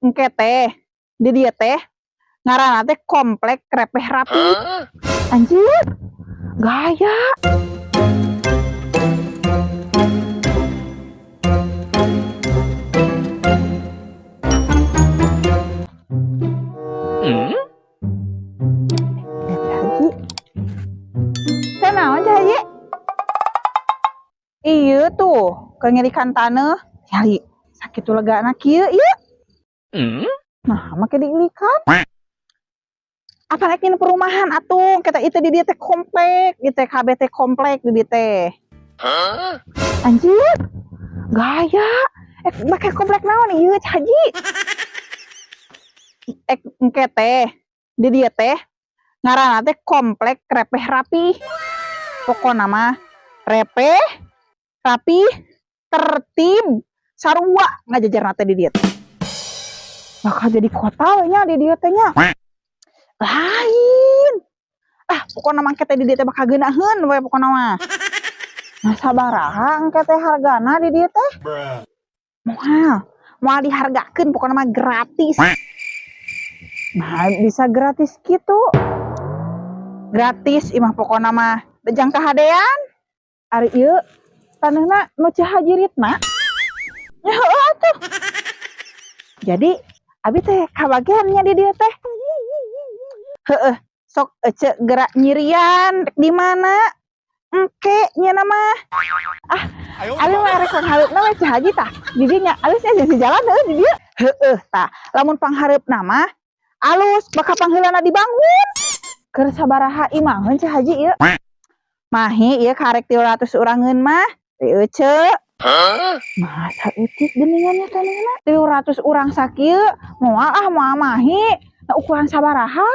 engke teh di dia teh ngaranna teh komplek krepeh rapi. Anjir, gaya. Haji, kenaon Cah Haji? Iya tuh, kengirikan tanah. Yali, sakit lega anak kieu ieu. Nah, make diilikan. Apa naik ini perumahan atuh, kita itu di dia teh komplek, di teh KBT komplek di dia teh. Anjir, gaya. Pakai komplek naon ieu Cah Haji? Engke teh di dia teh ngaranna teh komplek krepeh rapi. Pokona mah repeh, rapi, tertib, sarua ngajajarna teh di dia teh. Bakal jadi kota we nya di dia teh nya. Lain. Pokona mangke teh di dia teh bakal geunaheun we pokona mah. Nah sabaraha engke teh hargana di dia teh? Moal dihargakeun pokona mah gratis. Nah, bisa gratis gitu. Gratis imah pokona mah bejang kahadean. Ari ieu taneuhna nu Cah Haji Ritna. Ya atuh. Jadi abi teh kabagean nya di dieu teh. Heueuh, sok ece gerak nyirian di mana? Engke nya nama. Abi mah rek panghareupna we Cah Haji tah. Di dieu nya alusnya jeung jalan di dieu. Heueuh tah, lamun panghareupna mah alus bakal pangheulana dibangun. Keur sabaraha imahun Cah Haji ieu? Mahi ieu karek 300 urangeun mah. Teu ceu. Masa eutik geuningannya taneuhna 300 urang sakieu moal mahi. Na ukuran sabaraha?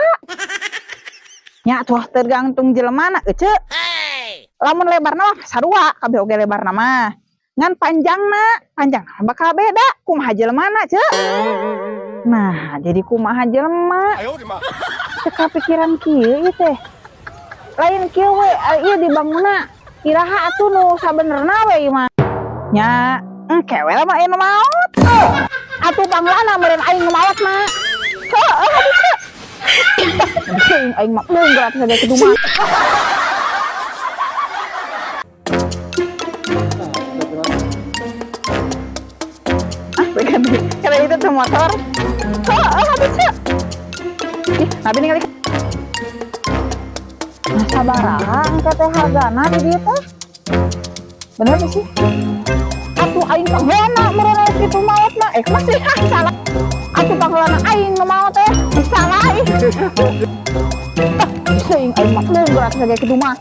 Nya tuh tergantung jelemana euceu. Lamun lebarna mah sarua kabeh oge lebarna mah. Ngan panjangna bakal beda kumaha jelemana ceu. Nah, jadi kumaha jelema? Teu kapikiran kieu ieu teh. Lain kieu we ieu dibangunna iraha atuh nu sabenerna we ieu mah. Nya engke we mah anu maot. Atuh panglana meureun aing maot mah. Heueuh atuh. Bisa aing mah beungeut saja ke rumah. Karena itu tuh motor. Habis ya. Nabi ningali. Nah, sabaraha engke teh hargana di dieu teh? Bener sih? Atuh aing panggana meureun kitu maot mah. Masih salah. Atuh panggana aing nu maot teh salah ih. Bisa aing mah beungeut saja kitu mah.